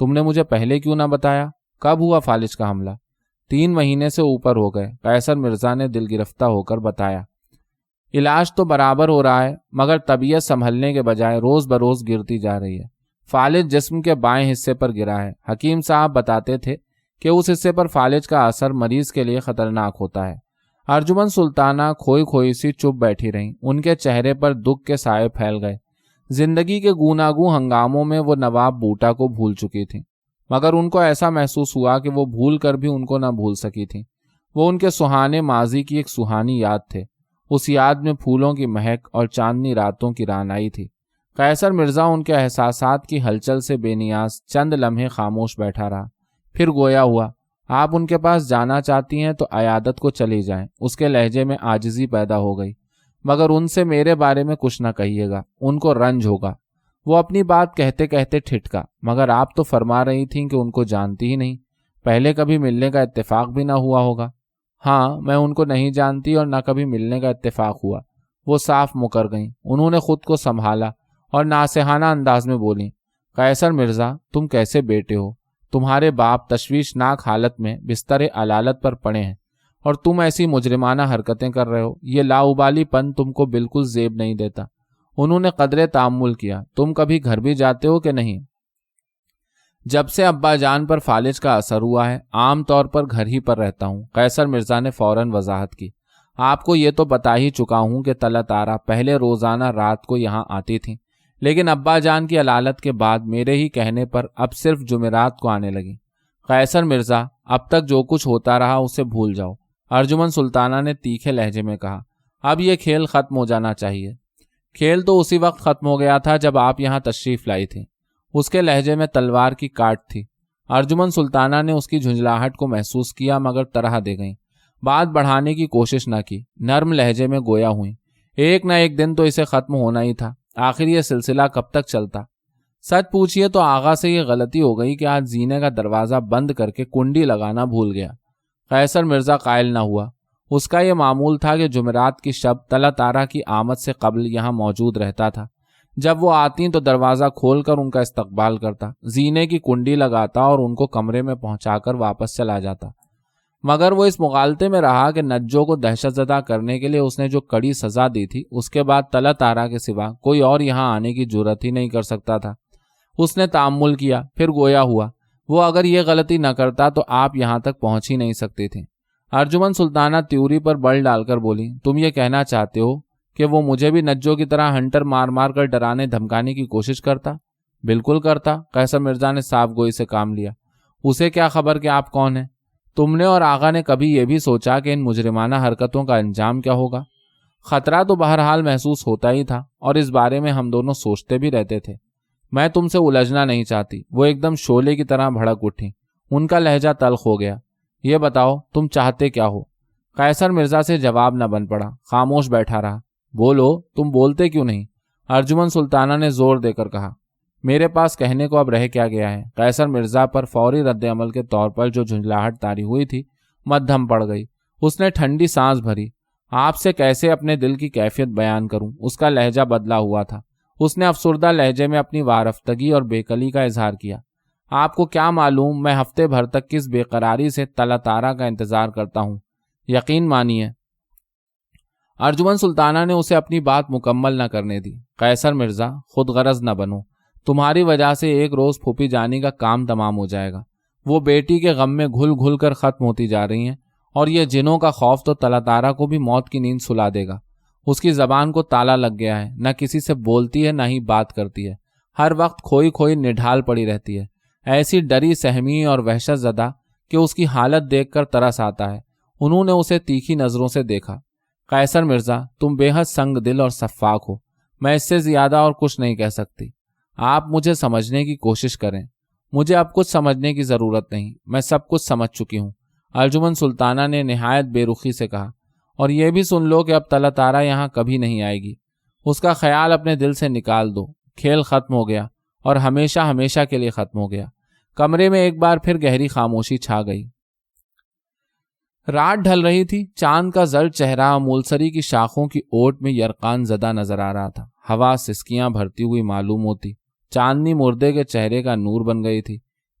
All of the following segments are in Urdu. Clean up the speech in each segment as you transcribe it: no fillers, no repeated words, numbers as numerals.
تم نے مجھے پہلے کیوں نہ بتایا؟ کب ہوا فالج کا حملہ؟ 3 مہینے سے اوپر ہو گئے، قیصر مرزا نے دل گرفتہ ہو کر بتایا۔ علاج تو برابر ہو رہا ہے، مگر طبیعت سنبھلنے کے بجائے روز بروز گرتی جا رہی ہے۔ فالج جسم کے بائیں حصے پر گرا ہے۔ حکیم صاحب بتاتے تھے کہ اس حصے پر فالج کا اثر مریض کے لیے خطرناک ہوتا ہے۔ ارجمن سلطانہ کھوئی کھوئی سی چپ بیٹھی رہیں۔ ان کے چہرے پر دکھ کے سائے پھیل گئے۔ زندگی کے گوناگوں ہنگاموں میں وہ نواب بوٹا کو بھول چکی تھیں، مگر ان کو ایسا محسوس ہوا کہ وہ بھول کر بھی ان کو نہ بھول سکی تھیں۔ وہ ان کے سہانے ماضی کی ایک سہانی یاد تھے۔ اس یاد میں پھولوں کی مہک اور چاندنی راتوں کی رعنائی تھی۔ قیصر مرزا ان کے احساسات کی ہلچل سے بے نیاز چند لمحے خاموش بیٹھا رہا، پھر گویا ہوا، آپ ان کے پاس جانا چاہتی ہیں تو عیادت کو چلی جائیں۔ اس کے لہجے میں عاجزی پیدا ہو گئی۔ مگر ان سے میرے بارے میں کچھ نہ کہیے گا، ان کو رنج ہوگا۔ وہ اپنی بات کہتے کہتے ٹھٹکا، مگر آپ تو فرما رہی تھیں کہ ان کو جانتی ہی نہیں، پہلے کبھی ملنے کا اتفاق بھی نہ ہوا ہوگا۔ ہاں، میں ان کو نہیں جانتی اور نہ کبھی ملنے کا اتفاق ہوا۔ وہ صاف مکر گئیں۔ انہوں نے خود کو سنبھالا اور ناصحانہ انداز میں بولیں، قیصر مرزا، تم کیسے بیٹے ہو؟ تمہارے باپ تشویشناک حالت میں بستر علالت پر پڑے ہیں اور تم ایسی مجرمانہ حرکتیں کر رہے ہو۔ یہ لاؤبالی پن تم کو بالکل زیب نہیں دیتا۔ انہوں نے قدرے تأمل کیا۔ تم کبھی گھر بھی جاتے ہو کہ نہیں؟ جب سے ابا جان پر فالج کا اثر ہوا ہے، عام طور پر گھر ہی پر رہتا ہوں۔ قیصر مرزا نے فوراً وضاحت کی۔ آپ کو یہ تو بتا ہی چکا ہوں کہ طلعت آرا پہلے روزانہ رات کو یہاں آتی تھیں، لیکن ابا جان کی علالت کے بعد میرے ہی کہنے پر اب صرف جمعرات کو آنے لگی۔ قیصر مرزا، اب تک جو کچھ ہوتا رہا اسے بھول جاؤ، ارجمن سلطانہ نے تیکھے لہجے میں کہا۔ اب یہ کھیل ختم ہو جانا چاہیے۔ کھیل تو اسی وقت ختم ہو گیا تھا جب آپ یہاں تشریف لائی تھی۔ اس کے لہجے میں تلوار کی کاٹ تھی۔ ارجمن سلطانہ نے اس کی جھنجھلاہٹ کو محسوس کیا، مگر طرح دے گئیں۔ بات بڑھانے کی کوشش نہ کی، نرم لہجے میں گویا ہوئیں۔ ایک نہ ایک دن تو اسے ختم ہونا ہی تھا۔ آخر یہ سلسلہ کب تک چلتا؟ سچ پوچھئے تو آغا سے یہ غلطی ہو گئی کہ آج زینے کا دروازہ بند کر کے کنڈی لگانا بھول گیا۔ قیصر مرزا قائل نہ ہوا۔ اس کا یہ معمول تھا کہ جمعرات کی شب طلعت آرا کی آمد سے قبل یہاں موجود رہتا تھا۔ جب وہ آتی تو دروازہ کھول کر ان کا استقبال کرتا، زینے کی کنڈی لگاتا اور ان کو کمرے میں پہنچا کر واپس چلا جاتا۔ مگر وہ اس مغالطے میں رہا کہ نجو کو دہشت زدہ کرنے کے لیے اس نے جو کڑی سزا دی تھی، اس کے بعد طلعت آرا کے سوا کوئی اور یہاں آنے کی جرات ہی نہیں کر سکتا تھا۔ اس نے تأمل کیا، پھر گویا ہوا، وہ اگر یہ غلطی نہ کرتا تو آپ یہاں تک پہنچ ہی نہیں سکتی تھی۔ ارجمن سلطانہ تیوری پر بل ڈال کر بولی، تم یہ کہنا چاہتے ہو کہ وہ مجھے بھی نجو کی طرح ہنٹر مار مار کر ڈرانے دھمکانے کی کوشش کرتا؟ بالکل کرتا۔ قیصر مرزا نے صاف گوئی سے کام لیا۔ اسے کیا خبر کہ آپ کون ہیں؟ تم نے اور آغا نے کبھی یہ بھی سوچا کہ ان مجرمانہ حرکتوں کا انجام کیا ہوگا؟ خطرہ تو بہرحال محسوس ہوتا ہی تھا، اور اس بارے میں ہم دونوں سوچتے بھی رہتے تھے۔ میں تم سے الجھنا نہیں چاہتی۔ وہ ایک دم شعلے کی طرح بھڑک اٹھی۔ ان کا لہجہ تلخ ہو گیا۔ یہ بتاؤ تم چاہتے کیا ہو؟ قیصر مرزا سے جواب نہ بن پڑا، خاموش بیٹھا رہا۔ بولو، تم بولتے کیوں نہیں؟ ارجمن سلطانہ نے زور دے کر کہا۔ میرے پاس کہنے کو اب رہ کیا گیا ہے؟ قیصر مرزا پر فوری رد عمل کے طور پر جو جھنجھلاہٹ طاری ہوئی تھی مدھم پڑ گئی۔ اس نے ٹھنڈی سانس بھری۔ آپ سے کیسے اپنے دل کی کیفیت بیان کروں؟ اس کا لہجہ بدلا ہوا تھا۔ اس نے افسردہ لہجے میں اپنی وارفتگی اور بےقلی کا اظہار کیا۔ آپ کو کیا معلوم میں ہفتے بھر تک کس بے قراری سے طلعت آرا کا انتظار کرتا ہوں؟ یقین مانیے۔ ارجمن سلطانہ نے اسے اپنی بات مکمل نہ کرنے دی۔ قیصر مرزا، خود غرض نہ بنو۔ تمہاری وجہ سے ایک روز پھوپھی جانی کا کام تمام ہو جائے گا۔ وہ بیٹی کے غم میں گھل گھل کر ختم ہوتی جا رہی ہیں، اور یہ جنوں کا خوف تو طلعت آرا کو بھی موت کی نیند سلا دے گا۔ اس کی زبان کو تالا لگ گیا ہے، نہ کسی سے بولتی ہے نہ ہی بات کرتی ہے، ہر وقت کھوئی کھوئی نڈھال پڑی رہتی ہے، ایسی ڈری سہمی اور وحشت زدہ کہ اس کی حالت دیکھ کر ترس آتا ہے۔ انہوں نے اسے تیکھی نظروں سے دیکھا۔ قیصر مرزا، تم بے حد سنگ دل اور شفاق ہو، میں اس سے زیادہ اور کچھ نہیں کہہ سکتی۔ آپ مجھے سمجھنے کی کوشش کریں۔ مجھے اب کچھ سمجھنے کی ضرورت نہیں، میں سب کچھ سمجھ چکی ہوں۔ ارجمن سلطانہ نے نہایت بے رخی سے کہا، اور یہ بھی سن لو کہ اب طلعت آرا یہاں کبھی نہیں آئے گی۔ اس کا خیال اپنے دل سے نکال دو۔ کھیل ختم ہو گیا، اور ہمیشہ ہمیشہ کے لیے ختم ہو گیا۔ کمرے میں ایک بار پھر گہری خاموشی چھا گئی۔ رات ڈھل رہی تھی۔ چاند کا زرد چہرہ مولسری کی شاخوں کی اوٹ میں یرقان زدہ نظر آ رہا تھا۔ ہوا سسکیاں بھرتی ہوئی معلوم ہوتی۔ چاندنی مردے کے چہرے کا نور بن گئی تھی۔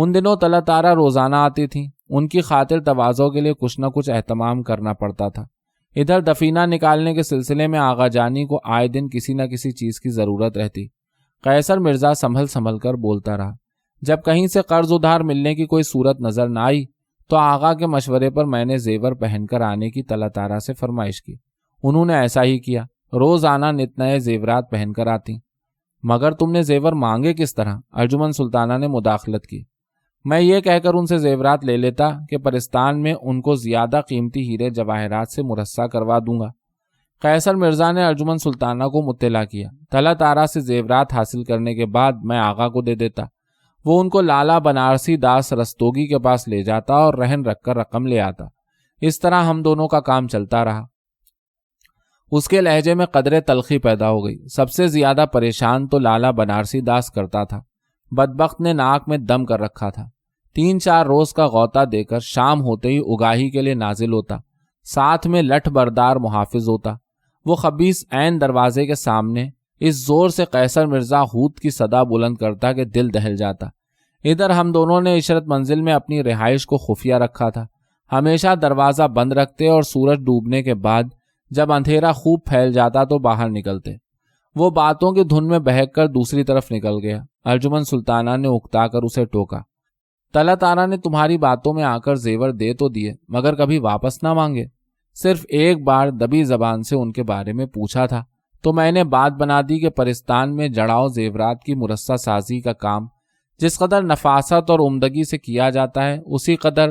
ان دنوں طلعت طارا روزانہ آتی تھیں، ان کی خاطر تواضع کے لیے کچھ نہ کچھ اہتمام کرنا پڑتا تھا۔ ادھر دفینہ نکالنے کے سلسلے میں آغا جانی کو آئے دن کسی نہ کسی چیز کی ضرورت رہتی۔ قیصر مرزا سنبھل کر بولتا رہا۔ جب کہیں سے قرض ادھار ملنے کی کوئی صورت نظر نہ آئی تو آغا کے مشورے پر میں نے زیور پہن کر آنے کی طلعت طارا سے فرمائش کی۔ انہوں نے ایسا ہی کیا، روزانہ نت نئے زیورات پہن کر آتی۔ مگر تم نے زیور مانگے کس طرح؟ ارجمن سلطانہ نے مداخلت کی۔ میں یہ کہہ کر ان سے زیورات لے لیتا کہ پرستان میں ان کو زیادہ قیمتی ہیرے جواہرات سے مرصع کروا دوں گا۔ قیصر مرزا نے ارجمن سلطانہ کو مطلع کیا۔ طلعت طارا سے زیورات حاصل کرنے کے بعد میں آغا کو دے دیتا، وہ ان کو لالا بنارسی داس رستوگی کے پاس لے جاتا اور رہن رکھ کر رقم لے آتا۔ اس طرح ہم دونوں کا کام چلتا رہا۔ اس کے لہجے میں قدرے تلخی پیدا ہو گئی۔ سب سے زیادہ پریشان تو لالا بنارسی داس کرتا تھا۔ بدبخت نے ناک میں دم کر رکھا تھا۔ 3-4 روز کا غوطہ دے کر شام ہوتے ہی اگاہی کے لیے نازل ہوتا، ساتھ میں لٹھ بردار محافظ ہوتا۔ وہ خبیث عین دروازے کے سامنے اس زور سے قیصر مرزا ہوت کی صدا بلند کرتا کہ دل دہل جاتا۔ ادھر ہم دونوں نے عشرت منزل میں اپنی رہائش کو خفیہ رکھا تھا، ہمیشہ دروازہ بند رکھتے اور سورج ڈوبنے کے بعد جب اندھیرا خوب پھیل جاتا تو باہر نکلتے۔ وہ باتوں کی دھن میں بہک کر دوسری طرف نکل گیا۔ ارجمن سلطانہ نے اکتا کر اسے ٹوکا۔ طلعت طارا نے تمہاری باتوں میں آ کر زیور دے تو دیے مگر کبھی واپس نہ مانگے۔ صرف ایک بار دبی زبان سے ان کے بارے میں پوچھا تھا تو میں نے بات بنا دی کہ پرستان میں جڑاؤ زیورات کی مرصع سازی کا کام جس قدر نفاست اور عمدگی سے کیا جاتا ہے اسی قدر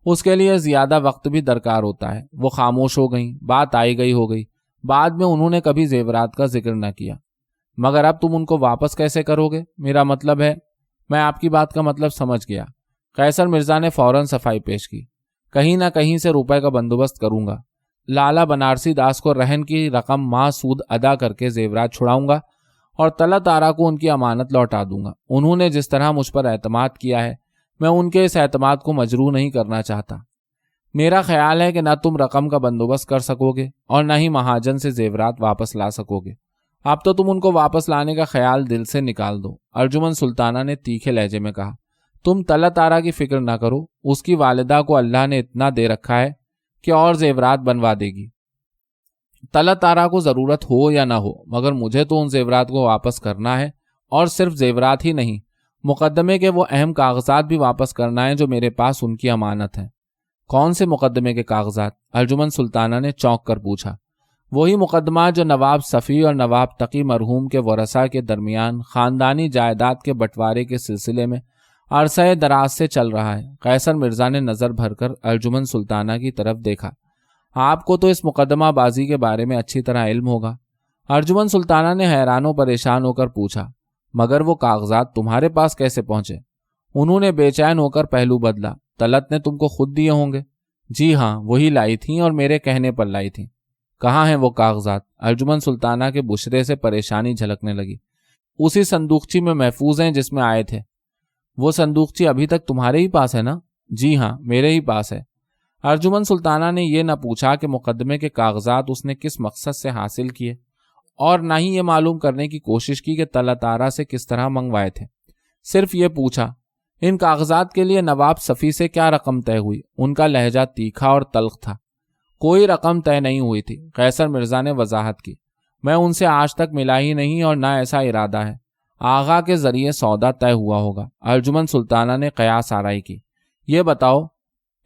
اس کے لیے زیادہ وقت بھی درکار ہوتا ہے۔ وہ خاموش ہو گئیں، بات آئی گئی ہو گئی۔ بعد میں انہوں نے کبھی زیورات کا ذکر نہ کیا۔ مگر اب تم ان کو واپس کیسے کرو گے؟ میرا مطلب ہے، میں آپ کی بات کا مطلب سمجھ گیا۔ قیصر مرزا نے فوراً صفائی پیش کی۔ کہیں نہ کہیں سے روپے کا بندوبست کروں گا۔ لالا بنارسی داس کو رہن کی رقم ماہ سود ادا کر کے زیورات چھڑاؤں گا اور طلعت طارا کو ان کی امانت لوٹا دوں گا۔ انہوں نے جس طرح مجھ پر اعتماد کیا ہے میں ان کے اس اعتماد کو مجروح نہیں کرنا چاہتا۔ میرا خیال ہے کہ نہ تم رقم کا بندوبست کر سکو گے اور نہ ہی مہاجن سے زیورات واپس لا سکو گے۔ اب تو تم ان کو واپس لانے کا خیال دل سے نکال دو۔ ارجمن سلطانہ نے تیکھے لہجے میں کہا۔ تم طلعت طارا کی فکر نہ کرو، اس کی والدہ کو اللہ نے اتنا دے رکھا ہے کہ اور زیورات بنوا دے گی۔ طلعت طارا کو ضرورت ہو یا نہ ہو مگر مجھے تو ان زیورات کو واپس کرنا ہے، اور صرف زیورات ہی نہیں، مقدمے کے وہ اہم کاغذات بھی واپس کرنا ہے جو میرے پاس ان کی امانت ہیں۔ کون سے مقدمے کے کاغذات؟ ارجمن سلطانہ نے چونک کر پوچھا۔ وہی مقدمات جو نواب صفی اور نواب تقی مرحوم کے ورثاء کے درمیان خاندانی جائیداد کے بٹوارے کے سلسلے میں عرصہ دراز سے چل رہا ہے۔ قیصر مرزا نے نظر بھر کر ارجمن سلطانہ کی طرف دیکھا۔ آپ کو تو اس مقدمہ بازی کے بارے میں اچھی طرح علم ہوگا۔ ارجمن سلطانہ نے حیران و پریشان ہو کر پوچھا، مگر وہ کاغذات تمہارے پاس کیسے پہنچے؟ انہوں نے بے چین ہو کر پہلو بدلا۔ طلعت نے تم کو خود دیے ہوں گے؟ جی ہاں، وہی لائی تھیں اور میرے کہنے پر لائی تھیں۔ کہاں ہیں وہ کاغذات؟ ارجمن سلطانہ کے بشرے سے پریشانی جھلکنے لگی۔ اسی صندوقچی میں محفوظ ہیں جس میں آئے تھے۔ وہ صندوقچی ابھی تک تمہارے ہی پاس ہے نا؟ جی ہاں، میرے ہی پاس ہے۔ ارجمن سلطانہ نے یہ نہ پوچھا کہ مقدمے کے کاغذات اس نے کس مقصد سے حاصل کیے اور نہ ہی یہ معلوم کرنے کی کوشش کی کہ طلعت طارا سے کس طرح منگوائے تھے۔ صرف یہ پوچھا، ان کاغذات کے لیے نواب صفی سے کیا رقم طے ہوئی؟ ان کا لہجہ تیکھا اور تلخ تھا۔ کوئی رقم طے نہیں ہوئی تھی، قیصر مرزا نے وضاحت کی۔ میں ان سے آج تک ملا ہی نہیں اور نہ ایسا ارادہ ہے۔ آغا کے ذریعے سودا طے ہوا ہوگا۔ ارجمن سلطانہ نے قیاس آرائی کی۔ یہ بتاؤ،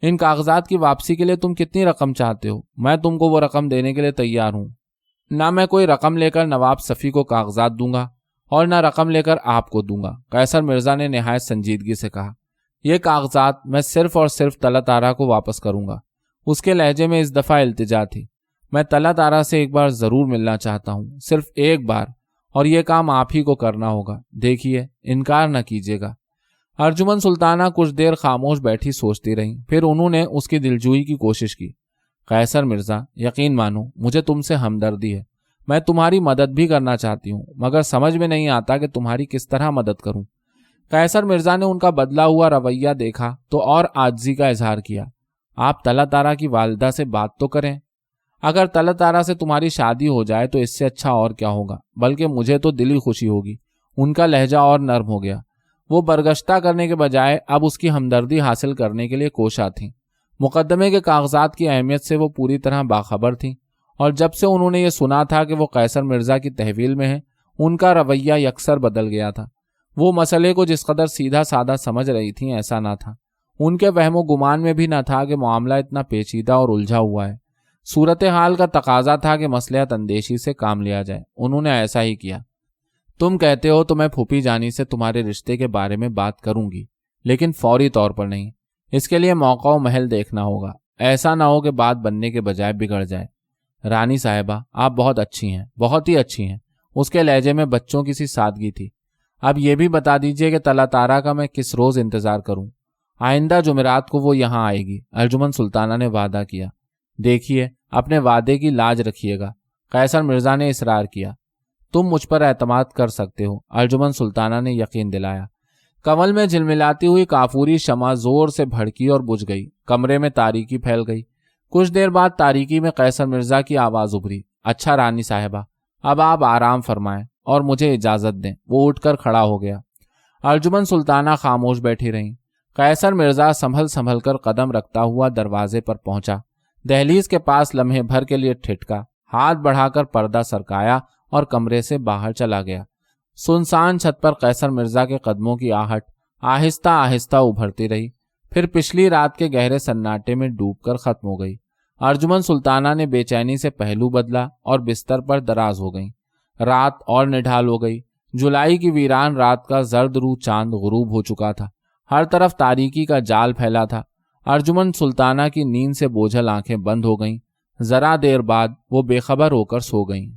ان کاغذات کی واپسی کے لیے تم کتنی رقم چاہتے ہو؟ میں تم کو وہ رقم دینے کے لیے تیار ہوں۔ نہ میں کوئی رقم لے کر نواب صفی کو کاغذات دوں گا اور نہ رقم لے کر آپ کو دوں گا، قیصر مرزا نے نہایت سنجیدگی سے کہا۔ یہ کاغذات میں صرف اور صرف طلعت طارا کو واپس کروں گا۔ اس کے لہجے میں اس دفعہ التجا تھی۔ میں طلعت طارا سے ایک بار ضرور ملنا چاہتا ہوں، صرف ایک بار، اور یہ کام آپ ہی کو کرنا ہوگا۔ دیکھیے، انکار نہ کیجیے گا۔ ارجمن سلطانہ کچھ دیر خاموش بیٹھی سوچتی رہیں، پھر انہوں نے اس کی دلجوئی کی کوشش کی۔ قیصر مرزا، یقین مانو مجھے تم سے ہمدردی ہے، میں تمہاری مدد بھی کرنا چاہتی ہوں، مگر سمجھ میں نہیں آتا کہ تمہاری کس طرح مدد کروں۔ قیصر مرزا نے ان کا بدلا ہوا رویہ دیکھا تو اور عاجزی کا اظہار کیا۔ آپ طلعت طارا کی والدہ سے بات تو کریں۔ اگر طلعت طارا سے تمہاری شادی ہو جائے تو اس سے اچھا اور کیا ہوگا، بلکہ مجھے تو دلی خوشی ہوگی۔ ان کا لہجہ اور نرم ہو گیا۔ وہ برگشتہ کرنے کے بجائے اب اس کی ہمدردی حاصل کرنے کے لیے کوشاں تھیں۔ مقدمے کے کاغذات کی اہمیت سے وہ پوری طرح باخبر تھیں، اور جب سے انہوں نے یہ سنا تھا کہ وہ قیصر مرزا کی تحویل میں ہیں، ان کا رویہ یکسر بدل گیا تھا۔ وہ مسئلے کو جس قدر سیدھا سادہ سمجھ رہی تھیں ایسا نہ تھا۔ ان کے وہم و گمان میں بھی نہ تھا کہ معاملہ اتنا پیچیدہ اور الجھا ہوا ہے۔ صورتحال کا تقاضا تھا کہ مصلحت اندیشی سے کام لیا جائے۔ انہوں نے ایسا ہی کیا۔ تم کہتے ہو تو میں پھوپھی جانی سے تمہارے رشتے کے بارے میں بات کروں گی، لیکن فوری طور پر نہیں۔ اس کے لیے موقع و محل دیکھنا ہوگا، ایسا نہ ہو کہ بات بننے کے بجائے بگڑ جائے۔ رانی صاحبہ، آپ بہت اچھی ہیں، بہت ہی اچھی ہیں۔ اس کے لہجے میں بچوں کی سی سادگی تھی۔ اب یہ بھی بتا دیجئے کہ طلعت آرا کا میں کس روز انتظار کروں؟ آئندہ جمعرات کو وہ یہاں آئے گی، ارجمن سلطانہ نے وعدہ کیا۔ دیکھیے، اپنے وعدے کی لاج رکھیے گا، قیصر مرزا نے اصرار کیا۔ تم مجھ پر اعتماد کر سکتے ہو، ارجمن سلطانہ نے یقین دلایا۔ کنول میں جھلملاتی ہوئی کافوری شمع زور سے بھڑکی اور بجھ گئی۔ کمرے میں تاریکی پھیل گئی۔ کچھ دیر بعد تاریکی میں قیصر مرزا کی آواز ابھری۔ اچھا رانی صاحبہ، اب آپ آرام فرمائیں اور مجھے اجازت دیں۔ وہ اٹھ کر کھڑا ہو گیا۔ ارجمن سلطانہ خاموش بیٹھی رہیں۔ قیصر مرزا سنبھل کر قدم رکھتا ہوا دروازے پر پہنچا۔ دہلیز کے پاس لمحے بھر کے لیے ٹھٹکا، ہاتھ بڑھا کر پردہ سرکایا اور کمرے سے باہر چلا گیا۔ سنسان چھت پر قیصر مرزا کے قدموں کی آہٹ آہستہ آہستہ ابھرتی رہی، پھر پچھلی رات کے گہرے سناٹے میں ڈوب کر ختم ہو گئی۔ ارجمن سلطانہ نے بے چینی سے پہلو بدلا اور بستر پر دراز ہو گئیں۔ رات اور نڈھال ہو گئی۔ جولائی کی ویران رات کا زرد رو چاند غروب ہو چکا تھا۔ ہر طرف تاریکی کا جال پھیلا تھا۔ ارجمن سلطانہ کی نیند سے بوجھل آنکھیں بند ہو گئیں۔ ذرا دیر بعد وہ بے خبر ہو کر سو گئیں۔